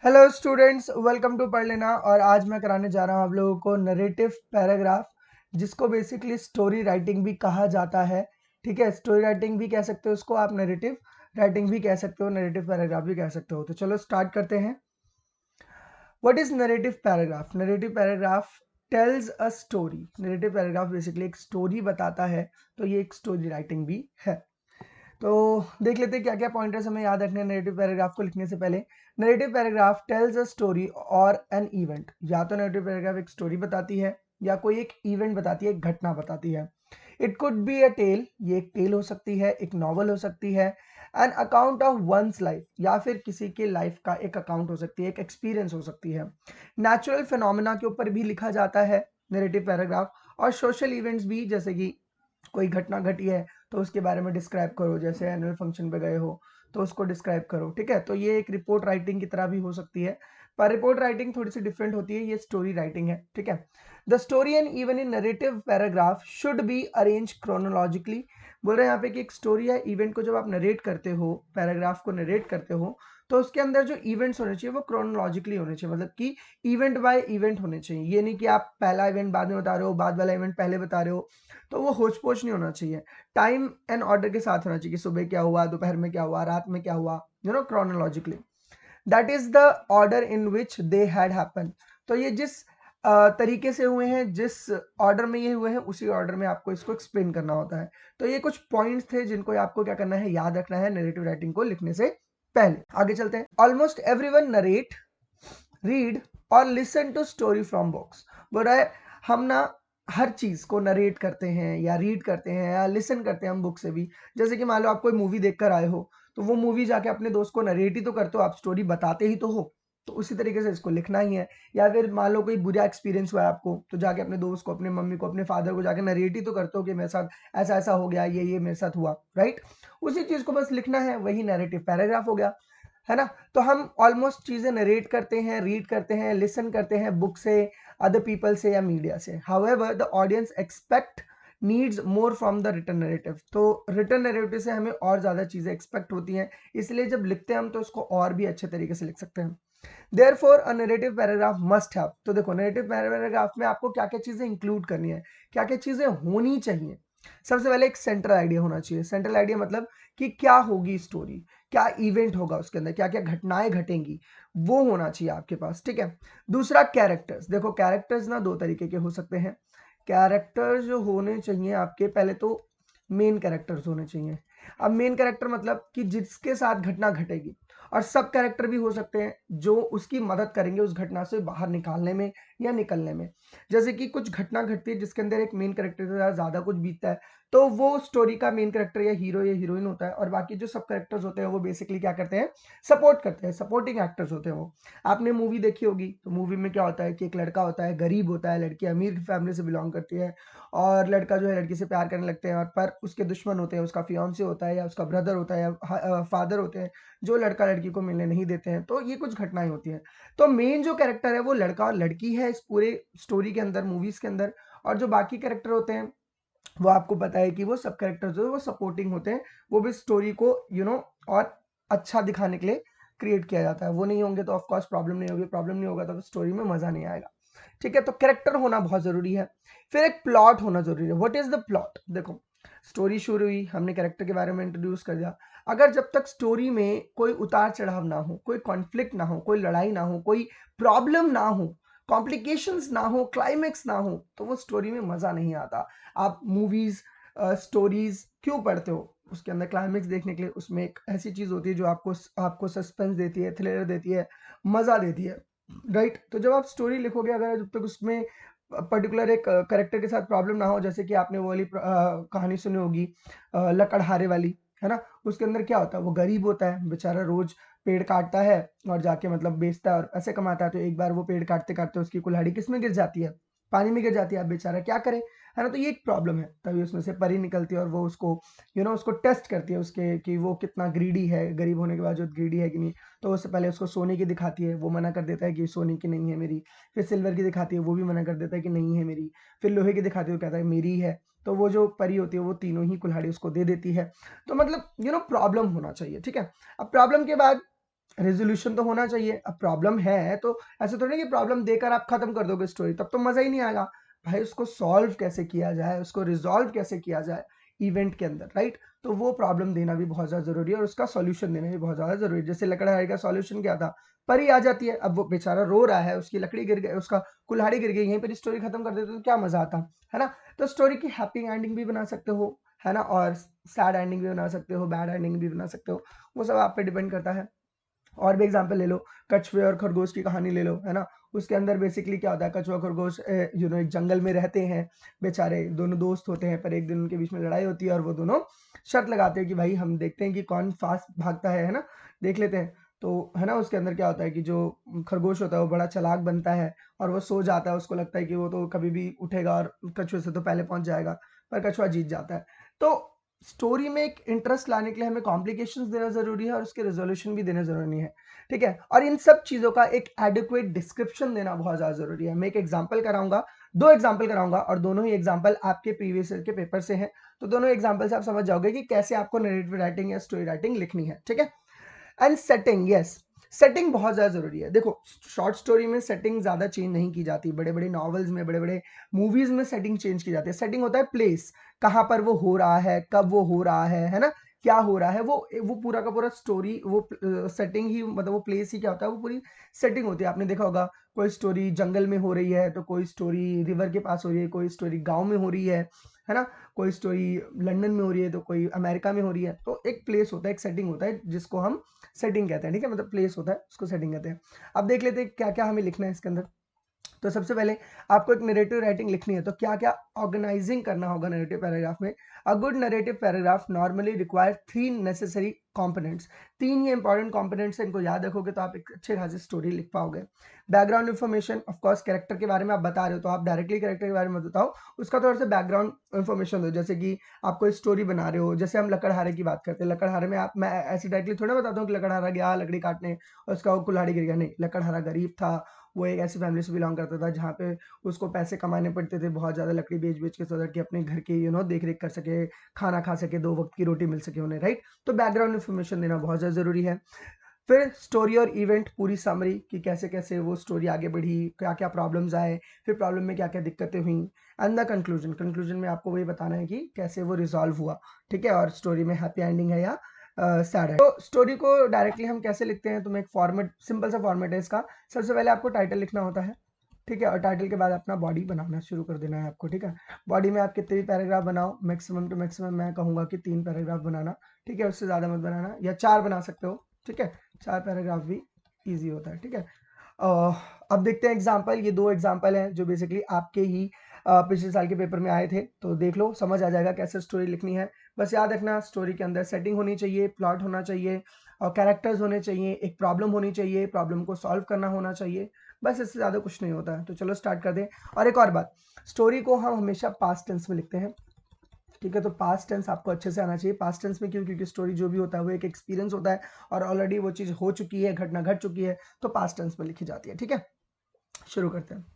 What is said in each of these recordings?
Hello students, welcome to पढ़ लेना। और आज मैं कराने जा रहा हूँ आप लोगों को नरेटिव पैराग्राफ, जिसको बेसिकली स्टोरी राइटिंग भी कहा जाता है। ठीक है, स्टोरी राइटिंग भी कह सकते हो उसको, आप नरेटिव राइटिंग भी कह सकते हो, नरेटिव पैराग्राफ भी कह सकते हो। तो चलो स्टार्ट करते हैं। What is narrative paragraph? Narrative paragraph tales a story. Narrative paragraph basically एक स्टोरी बताता है, तो ये एक स्टोरी राइटिंग भी है। तो देख लेते हैं क्या क्या पॉइंटर्स हमें याद रखने हैं नरेटिव पैराग्राफ को लिखने से पहले। Narrative paragraph tales a story और एन इवेंट। या तो नरेटिव पैराग्राफ एक स्टोरी बताती है या कोई एक इवेंट बताती है, एक घटना बताती है। It could be a tale, ये एक टेल हो सकती है, एक नॉवल हो सकती है, an account of one's life, या फिर किसी के लाइफ का एक अकाउंट हो सकती है, एक एक्सपीरियंस हो सकती है। नेचुरल फिनोमिना के ऊपर भी लिखा जाता है नरेटिव पैराग्राफ, और सोशल इवेंट्स भी, जैसे कि कोई घटना घटी है तो उसके बारे में डिस्क्राइब करो, जैसे एनुअल फंक्शन पे गए हो तो उसको डिस्क्राइब करो। ठीक है, तो ये एक रिपोर्ट राइटिंग की तरह भी हो सकती है, पर रिपोर्ट राइटिंग थोड़ी सी डिफरेंट होती है, ये स्टोरी राइटिंग है। ठीक है, the story and even in narrative paragraph should be arrange chronologically. बोल रहे हैं यहाँ पे कि एक स्टोरी या इवेंट को जब आप नरेट करते हो, पैराग्राफ को नरेट करते हो, तो उसके अंदर जो इवेंट्स होने चाहिए वो क्रोनोलॉजिकली होने चाहिए, मतलब कि इवेंट बाय इवेंट होने चाहिए। ये नहीं कि आप पहला इवेंट बाद में बता रहे हो, बाद वाला इवेंट पहले बता रहे हो, तो वो होच पोच नहीं होना चाहिए। टाइम एंड ऑर्डर के साथ होना चाहिए कि सुबह क्या हुआ, दोपहर में क्या हुआ, रात में क्या हुआ, chronologically. That is the order in which they had happen. तो ये जिस तरीके से हुए हैं, जिस ऑर्डर में ये हुए हैं, उसी ऑर्डर में आपको इसको एक्सप्लेन करना होता है। तो ये कुछ पॉइंट्स थे जिनको आपको क्या करना है, याद रखना है नरेटिव राइटिंग को लिखने से पहले। आगे चलते हैं। ऑलमोस्ट एवरीवन नरेट, रीड और listen to story from books. बोल रहा है हम ना हर चीज को नरेट करते हैं या रीड करते हैं या लिसन करते हैं हम बुक से भी। जैसे कि मान लो आप कोई मूवी देखकर आए हो, तो वो मूवी जाके अपने दोस्त को नरेट ही तो करते हो, आप स्टोरी बताते ही तो हो। तो उसी तरीके से इसको लिखना ही है। या फिर मान लो कोई बुरा एक्सपीरियंस हुआ है आपको, तो जाके अपने दोस्त को, अपने मम्मी को, अपने फादर को जाके नरेट ही तो करते हो कि मेरे साथ ऐसा ऐसा हो गया, ये मेरे साथ हुआ, राइट। उसी चीज को बस लिखना है, वही नैरेटिव पैराग्राफ हो गया, है ना। तो हम ऑलमोस्ट चीजें नरेट करते हैं, रीड करते हैं, लिसन करते हैं बुक से, अदर पीपल से या मीडिया से। However the audience expect needs more from the written narrative. तो रिटन नरेटिव से हमें और ज्यादा चीजें एक्सपेक्ट होती हैं, इसलिए जब लिखते हैं हम तो उसको और भी अच्छे तरीके से लिख सकते हैं। Therefore a narrative paragraph must have. तो देखो नरेटिव पैराग्राफ में आपको क्या क्या चीजें इंक्लूड करनी है, क्या क्या चीजें होनी चाहिए। सबसे पहले एक सेंट्रल आइडिया होना चाहिए। सेंट्रल आइडिया मतलब कि क्या होगी स्टोरी, क्या इवेंट होगा उसके अंदर, क्या क्या घटनाएं घटेंगी, वो होना चाहिए आपके पास। ठीक है। दूसरा कैरेक्टर्स। देखो कैरेक्टर्स ना दो तरीके के हो सकते हैं। कैरेक्टर्स जो होने चाहिए आपके, पहले तो मेन कैरेक्टर्स होने चाहिए। अब मेन कैरेक्टर मतलब कि जिसके साथ घटना घटेगी, और सब कैरेक्टर भी हो सकते हैं जो उसकी मदद करेंगे उस घटना से बाहर निकालने में या निकलने में। जैसे कि कुछ घटना घटती है जिसके अंदर एक मेन कैरेक्टर से ज्यादा कुछ बीतता है, तो वो स्टोरी का मेन कैरेक्टर या हीरो या हीरोइन होता है, और बाकी जो सब कैरेक्टर्स होते हैं वो बेसिकली क्या करते हैं, सपोर्ट करते हैं, सपोर्टिंग एक्टर्स होते हैं वो। आपने मूवी देखी होगी, तो मूवी में क्या होता है कि एक लड़का होता है, गरीब होता है, लड़की अमीर फैमिली से बिलोंग करती है, और लड़का जो है लड़की से प्यार करने लगते हैं, और पर उसके दुश्मन होते हैं, उसका फियांसे होता है या उसका ब्रदर होता है या फादर होते हैं, जो लड़का लड़की को मिलने नहीं देते हैं। तो ये कुछ घटनाएं होती हैं। तो मेन जो कैरेक्टर है वो लड़का और लड़की है इस पूरे स्टोरी के अंदर, मूवीज के अंदर। और जो बाकी कैरेक्टर होते हैं वो आपको पता है कि वो सब कैरेक्टर जो है वो सपोर्टिंग होते हैं। वो भी स्टोरी को और अच्छा दिखाने के लिए क्रिएट किया जाता है। वो नहीं होंगे तो ऑफकोर्स प्रॉब्लम नहीं होगी, प्रॉब्लम नहीं होगा तो स्टोरी में मजा नहीं आएगा। ठीक है, तो कैरेक्टर होना बहुत जरूरी है। फिर एक प्लॉट होना जरूरी है। What is the plot? देखो स्टोरी शुरू हुई, हमने कैरेक्टर के बारे में इंट्रोड्यूस कर दिया। अगर जब तक स्टोरी में कोई उतार चढ़ाव ना हो, कोई कॉन्फ्लिक्ट ना हो, कोई लड़ाई ना हो, कोई प्रॉब्लम ना हो, कॉम्प्लिकेशंस ना हो, क्लाइमेक्स ना हो, तो वो स्टोरी में मजा नहीं आता। आप मूवीज, स्टोरीज क्यों पढ़ते हो? उसके अंदर क्लाइमेक्स देखने के लिए। उसमें एक ऐसी चीज होती है जो आपको आपको सस्पेंस देती है, थ्रिलर देती है, मजा देती है, राइट। तो जब आप स्टोरी लिखोगे, अगर जब तक उसमें पर्टिकुलर एक करेक्टर के साथ प्रॉब्लम ना हो, जैसे कि आपने वो वाली कहानी सुनी होगी, लकड़हारे वाली, है ना। उसके अंदर क्या होता है, वो गरीब होता है बेचारा, रोज पेड़ काटता है और जाके मतलब बेचता है और पैसे कमाता है। तो एक बार वो पेड़ काटते काटते उसकी कुल्हाड़ी किसमें गिर जाती है, पानी में गिर जाती है। अब बेचारा क्या करे, है ना। तो ये एक प्रॉब्लम है। तभी उसमें से परी निकलती है और वो उसको उसको टेस्ट करती है उसके कि वो कितना ग्रीडी है, गरीब होने के बावजूद ग्रीडी है कि नहीं। तो उससे पहले उसको सोने की दिखाती है, वो मना कर देता है कि सोने की नहीं है मेरी। फिर सिल्वर की दिखाती है, वो भी मना कर देता है कि नहीं है मेरी। फिर लोहे की दिखाती है, वो कहता है मेरी है। तो वो जो परी होती है वो तीनों ही कुल्हाड़ी उसको दे देती है। तो मतलब प्रॉब्लम होना चाहिए। ठीक है। अब प्रॉब्लम के बाद रेजोल्यूशन तो होना चाहिए। अब प्रॉब्लम है तो ऐसे थोड़ी नहीं कि प्रॉब्लम देकर आप खत्म कर दोगे स्टोरी, तब तो मजा ही नहीं आएगा। भाई उसको सॉल्व कैसे किया जाए, उसको रिजॉल्व कैसे किया जाए इवेंट के अंदर, राइट? तो वो प्रॉब्लम देना भी बहुत ज्यादा जरूरी है और उसका सॉल्यूशन देना भी बहुत ज्यादा जरूरी है। जैसे लकड़हारे का सॉल्यूशन क्या था, परी आ जाती है, अब वो बेचारा रो रहा है, उसकी लकड़ी गिर गई, उसका कुल्हाड़ी गिर गई, यहीं पर स्टोरी खत्म कर देते तो क्या मजा आता, है ना? तो स्टोरी की हैप्पी एंडिंग भी बना सकते हो, है ना, और सैड एंडिंग भी बना सकते हो, बैड एंडिंग भी बना सकते हो, वो सब आप पे डिपेंड करता है। और भी एग्जाम्पल ले लो, कछुए और खरगोश की कहानी ले लो, है ना? उसके अंदर बेसिकली क्या होता है, कछुआ खरगोश एक जंगल में रहते हैं, बेचारे दोनों दोस्त होते हैं, पर एक दिन उनके बीच में लड़ाई होती है और वो दोनों शर्त लगाते हैं कि भाई हम देखते हैं कि कौन फास्ट भागता है ना, देख लेते हैं। तो है ना, उसके अंदर क्या होता है कि जो खरगोश होता है वो बड़ा चालाक बनता है और वो सो जाता है, उसको लगता है कि वो तो कभी भी उठेगा और कछुए से तो पहले पहुंच जाएगा, पर कछुआ जीत जाता है। तो स्टोरी में एक इंटरेस्ट लाने के लिए हमें कॉम्प्लिकेशंस देना जरूरी है और उसके रेजोल्यूशन भी देना जरूरी है, ठीक है? और इन सब चीजों का एक एडिक्वेट डिस्क्रिप्शन देना बहुत ज्यादा जरूरी है। मैं एक एग्जांपल कराऊंगा, दो एग्जांपल कराऊंगा और दोनों ही एग्जांपल आपके प्रीवियस ईयर के पेपर से हैं, तो दोनों एग्जांपल से आप समझ जाओगे कि कैसे आपको नैरेटिव राइटिंग या स्टोरी राइटिंग लिखनी है, ठीक है? एंड सेटिंग, यस, सेटिंग बहुत ज्यादा जरूरी है। देखो, शॉर्ट स्टोरी में सेटिंग ज्यादा चेंज नहीं की जाती, बड़े बड़े नॉवेल्स में, बड़े बड़े मूवीज में सेटिंग चेंज की जाती है। सेटिंग होता है प्लेस, कहाँ पर वो हो रहा है, कब वो हो रहा है ना, क्या हो रहा है, वो पूरा का पूरा स्टोरी, वो सेटिंग ही, मतलब वो प्लेस ही क्या होता है, वो पूरी सेटिंग होती है। आपने देखा होगा, कोई स्टोरी जंगल में हो रही है तो कोई स्टोरी रिवर के पास हो रही है, कोई स्टोरी गांव में हो रही है ना, कोई स्टोरी लंदन में हो रही है तो कोई अमेरिका में हो रही है। तो एक प्लेस होता है, एक सेटिंग होता है जिसको हम सेटिंग कहते हैं, ठीक है? मतलब प्लेस होता है उसको सेटिंग कहते हैं। अब देख लेते हैं क्या क्या हमें लिखना है इसके अंदर। तो सबसे पहले आपको एक नैरेटिव राइटिंग लिखनी है, तो क्या क्या ऑर्गेनाइजिंग करना होगा नैरेटिव पैराग्राफ में। A good narrative paragraph normally require 3 necessary components. 3 he important components हैं, इनको याद रखोगे तो आप एक अच्छे खासी स्टोरी लिख पाओगे। Background information, of course character के बारे में आप बता रहे हो तो आप डायरेक्टली कैरेक्टर के बारे में बताओ, उसका थोड़ा सा बैकग्राउंड इन्फॉर्मेशन दो। जैसे कि आप कोई स्टोरी बना रहे हो, जैसे हम लकड़हारे की बात करते हैं, लकड़हारे में आप, मैं ऐसे डायरेक्टली थोड़ा बताता हूँ कि लकड़हारा गया लकड़ी काटने और उसका वो कुल्हाड़ी गिर गया, नहीं। लकड़हारा गरीब था, वो एक ऐसी फैमिली से बिलोंग करता था जहाँ पे उसको पैसे कमाने पड़ते थे बहुत ज़्यादा, लकड़ी बेच बेच के, सो दैट कि अपने घर की देख रेख कर सके, खाना खा सके, 2 वक्त की रोटी मिल सके उन्हें, राइट? तो बैकग्राउंड इन्फॉर्मेशन देना बहुत ज़्यादा जरूरी है। फिर स्टोरी और इवेंट पूरी समरी कि कैसे कैसे वो स्टोरी आगे बढ़ी, क्या क्या प्रॉब्लम्स आए, फिर प्रॉब्लम में क्या क्या दिक्कतें हुई। एंड द कंक्लूजन, कंक्लूजन में आपको वही बताना है कि कैसे वो रिजॉल्व हुआ, ठीक है? और स्टोरी में हैप्पी एंडिंग है या सैड है। तो स्टोरी को डायरेक्टली हम कैसे लिखते हैं, तो मैं एक फॉर्मेट, सिंपल सा फॉर्मेट है इसका। सबसे पहले आपको टाइटल लिखना होता है, ठीक है? और टाइटल के बाद अपना बॉडी बनाना शुरू कर देना है आपको, ठीक है? बॉडी में आप कितने भी पैराग्राफ बनाओ, मैक्सिमम टू मैक्सिमम मैं कहूंगा कि 3 पैराग्राफ बनाना, ठीक है? उससे ज्यादा मत बनाना, या 4 बना सकते हो, ठीक है? 4 पैराग्राफ भी इजी होता है, ठीक है? अ, अब देखते हैं एग्जाम्पल। ये 2 एग्जाम्पल हैं जो बेसिकली आपके ही पिछले साल के पेपर में आए थे, तो देख लो, समझ आ जाएगा कैसे स्टोरी लिखनी है। बस याद रखना, स्टोरी के अंदर सेटिंग होनी चाहिए, प्लॉट होना चाहिए और कैरेक्टर्स होने चाहिए, एक प्रॉब्लम होनी चाहिए, प्रॉब्लम को सॉल्व करना होना चाहिए। बस इससे ज़्यादा कुछ नहीं होता है। तो चलो स्टार्ट कर दें। और एक और बात, स्टोरी को हम हमेशा पास्ट टेंस में लिखते हैं, ठीक है? तो पास्ट टेंस आपको अच्छे से आना चाहिए। पास्ट टेंस में क्यों? क्योंकि स्टोरी जो भी होता है वो एक एक्सपीरियंस होता है और ऑलरेडी वो चीज़ हो चुकी है, घटना घट चुकी है, तो पास्ट टेंस में लिखी जाती है, ठीक है? शुरू करते हैं।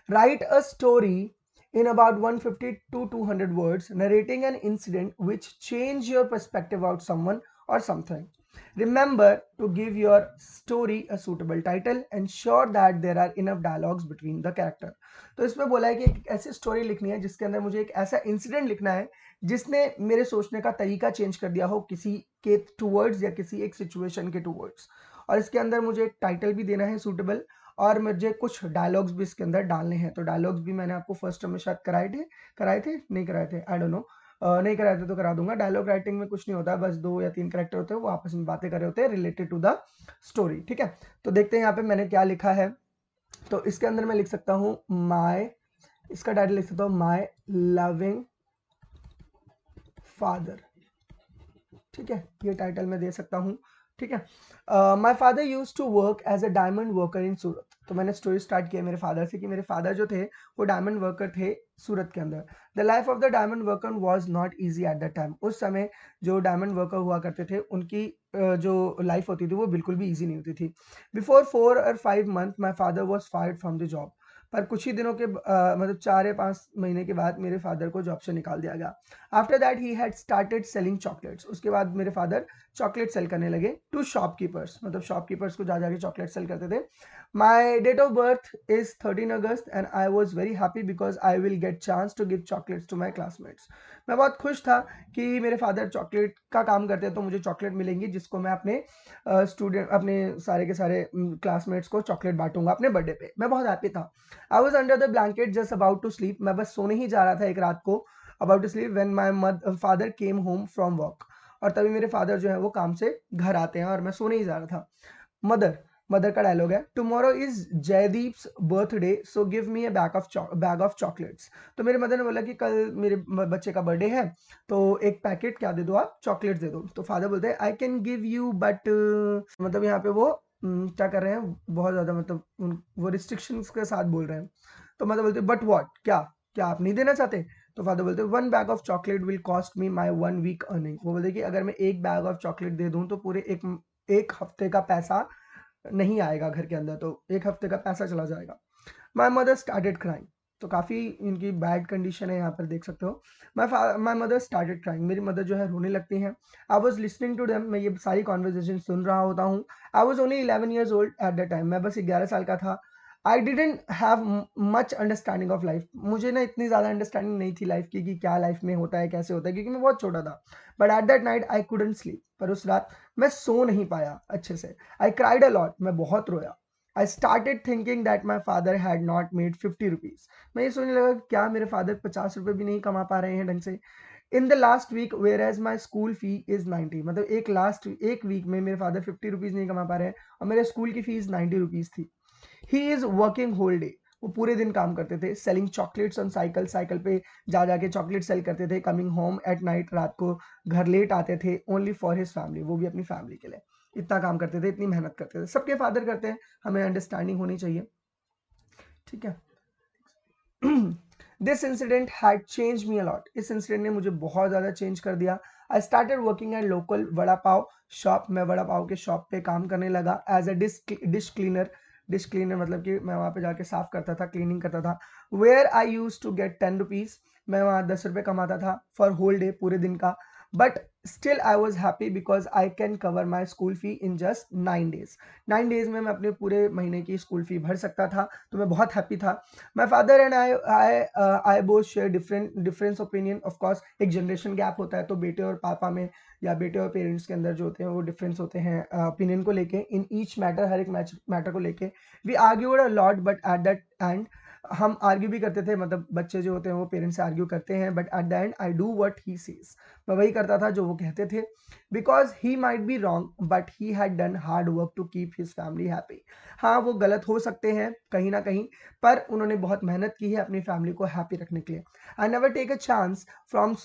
Right a story in about 150 to 200 words narrating an incident which change your perspective about someone or something. Remember to give your story a suitable title. Ensure that there are enough dialogues between the character. तो इसमें बोला है कि एक ऐसी story लिखनी है जिसके अंदर मुझे एक ऐसा इंसिडेंट लिखना है जिसने मेरे सोचने का तरीका चेंज कर दिया हो किसी के टूवर्ड्स या किसी एक सिचुएशन के टूवर्ड्स। और इसके अंदर मुझे एक टाइटल भी देना है सूटेबल, और मुझे कुछ डायलॉग्स भी इसके अंदर डालने हैं। तो डायलॉग्स भी मैंने आपको फर्स्ट टर्म में शायद कराए थे, नहीं कराए थे, आई डोंट नो। नहीं कराए थे तो करा दूंगा। डायलॉग राइटिंग में कुछ नहीं होता है, बस 2 या 3 कैरेक्टर होते हैं, वो आपस में बातें कर रहे होते हैं रिलेटेड टू द स्टोरी, ठीक है? तो देखते हैं यहाँ पे मैंने क्या लिखा है। तो इसके अंदर मैं लिख सकता हूँ माई, इसका टाइटल लिख सकता हूँ माई लविंग फादर, ठीक है? ये टाइटल मैं दे सकता हूँ, ठीक है? My father use to work as a diamond worker in Surat. तो मैंने स्टोरी स्टार्ट किया मेरे फादर से कि मेरे फादर जो थे वो डायमंड वर्कर थे सूरत के अंदर। The life of the diamond worker was not easy eight the time. उस समय जो डायमंड वर्कर हुआ करते थे उनकी जो लाइफ होती थी वो बिल्कुल भी ईजी नहीं होती थी। Before 4 or 5 months my father was fired from the job. पर कुछ ही दिनों के मतलब 4 या 5 महीने के बाद मेरे फादर को जॉब से निकाल दिया गया। After that he had started selling chocolates. उसके बाद मेरे फादर चॉकलेट सेल करने लगे टू शॉपकीपर्स, मतलब शॉपकीपर्स को जा जाके चॉकलेट सेल करते थे। My date of birth is 13 August and I was very happy because I will get chance to give chocolates to my classmates. मैं बहुत खुश था कि मेरे फादर चॉकलेट का काम करते हैं तो मुझे चॉकलेट मिलेंगी जिसको मैं अपने स्टूडेंट अपने सारे के सारे क्लासमेट्स को चॉकलेट बांटूंगा अपने बर्थडे पे। मैं बहुत हैप्पी था। I was under the blanket just about to sleep. मैं बस सोने ही जा रहा था एक रात को, about to sleep, when my father came home from work. और तभी मेरे फादर जो है वो काम से घर आते हैं और मैं सोने ही जा रहा था। मदर मदर का डायलॉग है, tomorrow is Jaydeep's birthday so give me a bag of chocolates. तो मेरे मदर ने बोला कि कल मेरे बच्चे का बर्थडे है तो एक पैकेट क्या दे दो, आप चॉकलेट्स दे दो। तो फादर बोलते हैं I can give you but, मतलब यहाँ पे वो क्या कर रहे हैं, बहुत ज्यादा मतलब वो रिस्ट्रिक्शंस के साथ बोल रहे हैं। तो मदर बोलते बट व्हाट, क्या क्या आप नहीं देना चाहते? तो फादर बोलते one bag of chocolate will cost me my 1 week earning. वो बोलते कि अगर मैं एक बैग ऑफ चॉकलेट दे दूं तो पूरे एक हफ्ते का पैसा नहीं आएगा घर के अंदर, तो एक हफ्ते का पैसा चला जाएगा। माई मदर स्टार्टेड क्राइंग। तो काफ़ी इनकी बैड कंडीशन है, यहाँ पर देख सकते हो। My mother started crying. मेरी मदर जो है रोने लगती हैं। I was listening to them. मैं ये सारी कॉन्वर्जेशन सुन रहा होता हूँ। I was only 11 years old at the time. मैं बस 11 साल का था। I didn't have much understanding of life. मुझे ना इतनी ज़्यादा अंडरस्टैंडिंग नहीं थी लाइफ की कि क्या लाइफ में होता है, कैसे होता है, क्योंकि मैं बहुत छोटा था। But at that night I couldn't sleep. पर उस रात मैं सो नहीं पाया अच्छे से। I cried a lot. मैं बहुत रोया। I started thinking that my father had not made 50 rupees. मैं ये सोचने लगा कि क्या मेरे फादर 50 रुपए भी नहीं कमा पा रहे हैं ढंग से। In the last week whereas my school fee is 90। मतलब एक वीक में मेरे फादर 50 रुपीज नहीं कमा पा रहे हैं और मेरे स्कूल की फीस 90 रुपीज थी। He is working whole day. वो पूरे दिन काम करते थे। Selling chocolates on cycle. Cycle पे जा जाके चॉकलेट सेल करते थे। Coming home at night. रात को घर लेट आते थे। Only for his family. वो भी अपनी फैमिली के लिए इतना काम करते थे, इतनी मेहनत करते थे। सबके फादर करते हैं, हमें अंडरस्टैंडिंग होनी चाहिए, ठीक है। This incident had change me a lot. इस इंसिडेंट ने मुझे बहुत ज़्यादा चेंज कर दिया। I started working at local vada pav shop. मैं वड़ा पाव के शॉप पे काम करने लगा as a dish cleaner. Dish cleaner मतलब कि मैं वहाँ पे जाके साफ करता था, क्लीनिंग करता था। Where I use to get 10 rupees. मैं वहाँ 10 रुपये कमाता था फॉर होल डे, पूरे दिन का। But still I was happy because I can cover my school fee in just 9 days. 9 days में मैं अपने पूरे महीने की स्कूल फी भर सकता था, तो मैं बहुत हैप्पी था। My father and I both share difference opinion. Of course एक जनरेशन गैप होता है, तो बेटे और पापा में या बेटे और पेरेंट्स के अंदर जो होते हैं वो डिफरेंस होते हैं ओपिनियन को लेके, इन ईच मैटर, हर एक मैटर को लेके। We argued a lot but at that end, हम आर्ग्यू भी करते थे, मतलब बच्चे जो होते हैं वो पेरेंट्स से आर्ग्यू करते हैं, but at the end I do what he says. मैं वही करता था जो वो कहते थे। Because he might be wrong but he had done hard work to keep his family happy. हाँ, वो गलत हो सकते हैं कहीं ना कहीं, पर उन्होंने बहुत मेहनत की है अपनी फैमिली को हैप्पी रखने के लिए। I never take a chance from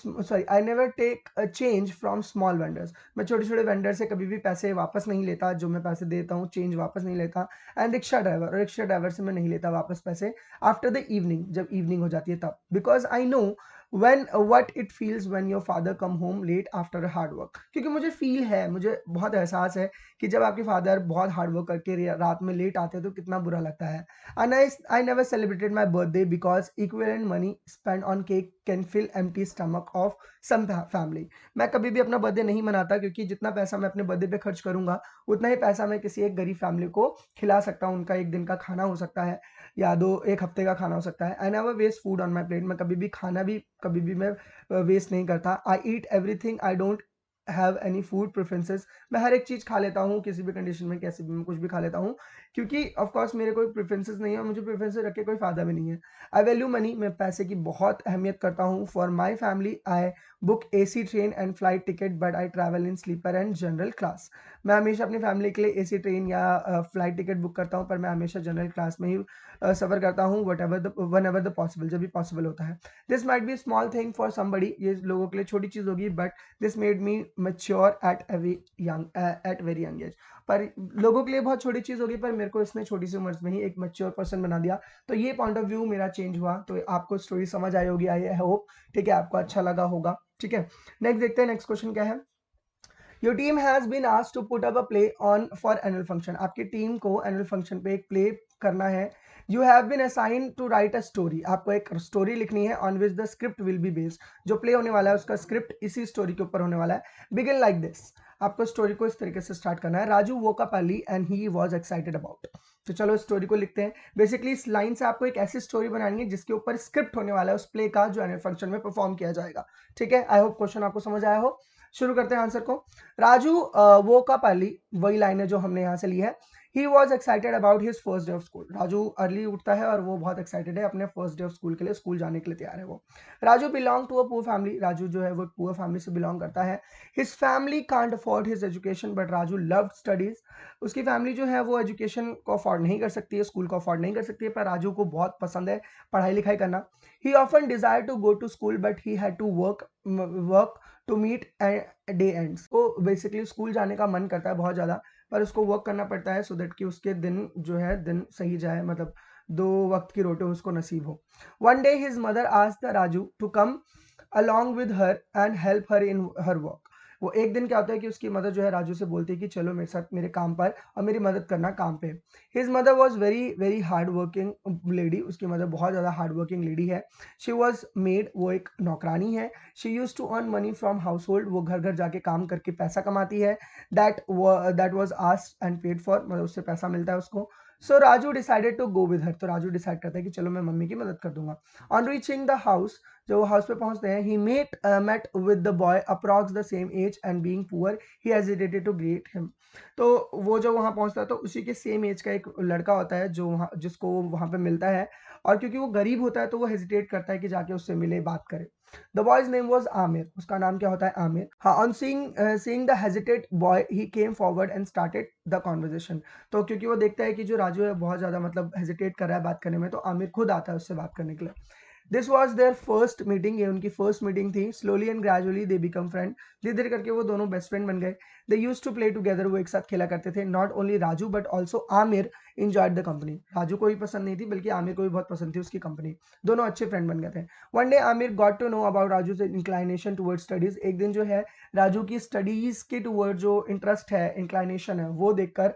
I never take a change from small vendors. मैं छोटे छोटे वेंडर से कभी भी पैसे वापस नहीं लेता, जो मैं पैसे देता हूँ चेंज वापस नहीं लेता। एंड रिक्शा ड्राइवर से मैं नहीं लेता वापस पैसे आफ्टर द इवनिंग, जब इवनिंग हो जाती है तब। Because I know when what it feels when your father come home late after a hard work। क्योंकि मुझे फील है, मुझे बहुत एहसास है कि जब आपके फादर बहुत हार्ड वर्क करके रात में लेट आते हैं तो कितना बुरा लगता है। And I never celebrated my birthday because equivalent money spend on cake can fill empty stomach of some family. मैं कभी भी अपना बर्थडे नहीं मनाता, क्योंकि जितना पैसा मैं अपने बर्थडे पे खर्च करूंगा उतना ही पैसा मैं किसी एक गरीब फैमिली को खिला सकता हूँ। उनका एक दिन का खाना हो सकता है या एक हफ्ते का खाना हो सकता है। I never waste food on my plate. मैं कभी भी खाना भी कभी भी मैं वेस्ट नहीं करता। I eat everything. I don't have any food preferences. मैं हर एक चीज़ खा लेता हूँ, किसी भी कंडीशन में, कैसे भी मैं कुछ भी खा लेता हूँ, क्योंकि ऑफ कोर्स मेरे कोई प्रेफरेंसेस नहीं है और मुझे प्रेफरेंसेस रख के कोई फायदा भी नहीं है। I value money. मैं पैसे की बहुत अहमियत करता हूँ। For my family I book AC train and flight ticket but I travel in sleeper and general class. मैं हमेशा अपनी फैमिली के लिए एसी ट्रेन या फ्लाइट टिकट बुक करता हूँ, पर मैं हमेशा जनरल क्लास में ही सफ़र करता हूँ, वन एवर द पॉसिबल, जब भी पॉसिबल होता है। This might be small thing for somebody. ये लोगों के लिए छोटी चीज़ होगी, but this made me mature at very young age. पर लोगों के लिए बहुत छोटी चीज़ होगी, पर मेरे को इसने छोटी सी उम्र में ही एक मैच्योर पर्सन बना दिया। तो ये पॉइंट ऑफ व्यू मेरा चेंज हुआ। तो आपको स्टोरी समझ आई होगी, आई होप, ठीक है, आपको अच्छा लगा होगा, ठीक है। नेक्स्ट देखते हैं, नेक्स्ट क्वेश्चन क्या है। Your team has been asked to put up a play on for annual function, आपकी टीम को एनुअल फंक्शन पे एक प्ले करना है। You have been assign to write a story, आपको एक स्टोरी लिखनी है on which the script will be based, जो प्ले होने वाला है उसका स्क्रिप्ट इसी स्टोरी के ऊपर होने वाला है। बिगिन लाइक दिस, आपको स्टोरी को इस तरीके से स्टार्ट करना है। Raju woke up early and he was excited about, तो चलो स्टोरी को लिखते हैं। बेसिकली इस लाइन से आपको एक ऐसी स्टोरी बनानी है जिसके ऊपर स्क्रिप्ट होने वाला है उस प्ले का, जो एनुअल फंक्शन में परफॉर्म किया जाएगा। ठीक है, आई होप क्वेश्चन आपको समझ आया हो। शुरू करते हैं आंसर को। राजू वोक अप अर्ली, वही लाइन है जो हमने यहाँ से ली है। He was excited about his first day of school, Raju early उठता है और वो बहुत एक्साइटेड है अपने फर्स्ट डे ऑफ स्कूल के लिए, स्कूल जाने के लिए तैयार है वो। Raju belong to a poor family, Raju जो है वो पुअर फैमिली से बिलोंग करता है। His family can't afford his education but Raju loved studies, उसकी फैमिली जो है वो एजुकेशन को अफोर्ड नहीं कर सकती है, स्कूल को अफोर्ड नहीं कर सकती है, पर राजू को बहुत पसंद है पढ़ाई लिखाई करना। He often desire to go to school but he had to work to meet the ends, तो बेसिकली स्कूल जाने का मन करता है बहुत ज़्यादा, पर उसको वर्क करना पड़ता है सो दैट कि उसके दिन जो है दिन सही जाए, मतलब 2 वक्त की रोटी उसको नसीब हो। One day his mother asked Raju to come along with her and help her in her work, वो एक दिन क्या होता है कि उसकी मदर जो है राजू से बोलती है कि चलो मेरे साथ मेरे काम पर और मेरी मदद करना काम पे। His mother was very very hard working lady, उसकी मदर बहुत ज़्यादा हार्ड वर्किंग लेडी है। शी वॉज मेड, वो एक नौकरानी है। She use to earn money from household, वो घर घर जाके काम करके पैसा कमाती है। That was asked and paid for, मतलब उससे पैसा मिलता है उसको। So Raju decided to go with her, तो राजू डिसाइड करता है कि चलो मैं मम्मी की मदद कर दूंगा। ऑन रीचिंग द हाउस, जब वो हाउस पे पहुंचते हैं, he met with the boy approx the same age and being poor he hesitated to greet him, तो वो जब वहां पहुंचता है तो उसी के सेम एज का एक लड़का होता है जो वहाँ जिसको वो वहां पे मिलता है, और क्योंकि वो गरीब होता है तो वो हेजिटेट करता है कि जाके उससे मिले बात करे। The boys name was Aamir, उसका नाम क्या होता है आमिर। हाँ, on seeing the hesitate boy he came forward and started the conversation, तो क्योंकि वो देखता है कि जो राजू है बहुत ज्यादा मतलब हेजिटेट कर रहा है बात करने में, तो आमिर खुद आता है उससे बात करने के लिए। This was their first meeting, ये उनकी फर्स्ट मीटिंग थी। Slowly and gradually they become friend, धीरे धीरे करके वो दोनों बेस्ट फ्रेंड बन गए। They use to play together, वो एक साथ खेला करते थे। Not only Raju but also Aamir enjoyed the company, Raju को भी पसंद नहीं थी बल्कि आमिर को भी बहुत पसंद थी उसकी कंपनी, दोनों अच्छे फ्रेंड बन गए थे। One day Aamir got to know about Raju inclination toward studies, एक दिन जो है राजू की स्टडीज के टूवर्ड जो इंटरेस्ट है, इंक्लाइनेशन है, वो देखकर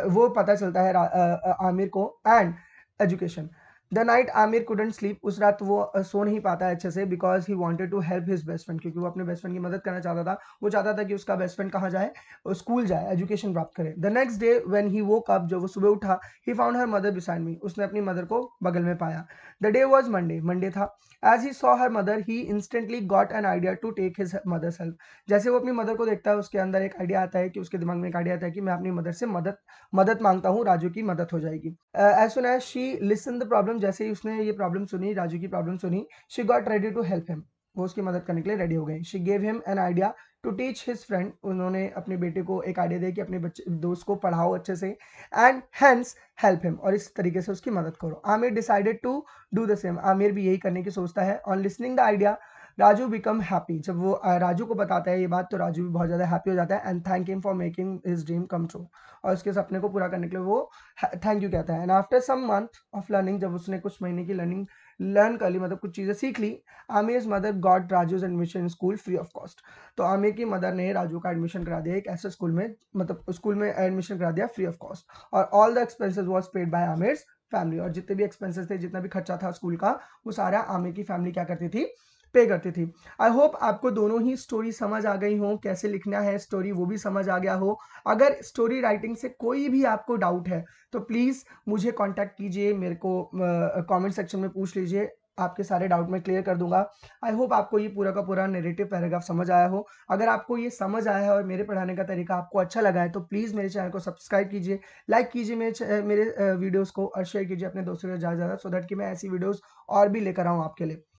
वो पता चलता है आमिर को। And education, the night Aamir couldn't sleep, उस रात वो सो नहीं पाता है अच्छे से, because he wanted to help his best friend, क्योंकि वो अपने बेस्ट फ्रेंड की मदद करना चाहता था। वो चाहता था कि उसका बेस्ट फ्रेंड कहाँ जाए, स्कूल जाए, एजुकेशन प्राप्त करे। The next day when he woke up, जब वो सुबह उठा, he found her mother beside me, उसने अपनी मदर को बगल में पाया। The day was Monday, Monday था। As he saw her mother he instantly got an idea to take his mother's help, जैसे वो अपनी मदर को देखता है उसके अंदर एक आइडिया आता है, कि उसके दिमाग में एक आइडिया आता है कि मैं अपनी मदर से मदद मांगता हूँ, राजू की मदद हो जाएगी। As soon as she listen the problem, जैसे ही उसने ये प्रॉब्लम सुनी, राजू की प्रॉब्लम सुनी, she got ready to help him, वो उसकी मदद करने के लिए रेडी हो गई। She gave him an idea to teach his friend, उन्होंने अपने बेटे को एक आइडिया दिया कि अपने बच्चे दोस्त को पढ़ाओ अच्छे से, एंड हेंस हेल्प हिम, और इस तरीके से उसकी मदद करो। Aamir decided to do the same, Aamir भी यही करने की सोचता है। On listening the idea Raju become happy, जब वो राजू को बताता है ये बात, तो राजू भी बहुत ज़्यादा हैप्पी हो जाता है। And thank him for making his dream come true, और उसके सपने को पूरा करने के लिए वो थैंक यू कहता है। And after some month of learning, जब उसने कुछ महीने की लर्न कर ली, मतलब कुछ चीज़ें सीख ली, Aamir mother got Raju's admission in school free of cost, तो आमिर की मदर ने राजू का एडमिशन करा दिया एक ऐसे स्कूल में, मतलब स्कूल में एडमिशन करा दिया फ्री ऑफ कॉस्ट, और all the expenses was paid by Aamir family, और जितने भी एक्सपेंसेस थे, जितना भी खर्चा था स्कूल का, वो सारा आमिर की फैमिली क्या करती थी, पे करती थी। आई होप आपको दोनों ही स्टोरी समझ आ गई हो, कैसे लिखना है स्टोरी वो भी समझ आ गया हो। अगर स्टोरी राइटिंग से कोई भी आपको डाउट है तो प्लीज़ मुझे कांटेक्ट कीजिए, मेरे को कमेंट सेक्शन में पूछ लीजिए, आपके सारे डाउट मैं क्लियर कर दूंगा। आई होप आपको ये पूरा का पूरा नैरेटिव पैराग्राफ समझ आया हो। अगर आपको ये समझ आया है और मेरे पढ़ाने का तरीका आपको अच्छा लगा है तो प्लीज़ मेरे चैनल को सब्सक्राइब कीजिए, लाइक कीजिए मेरे वीडियोज़ को, और शेयर कीजिए अपने दोस्तों के ज़्यादा से ज़्यादा, सो दैट कि मैं ऐसी वीडियोज़ और भी लेकर आऊँ आपके लिए।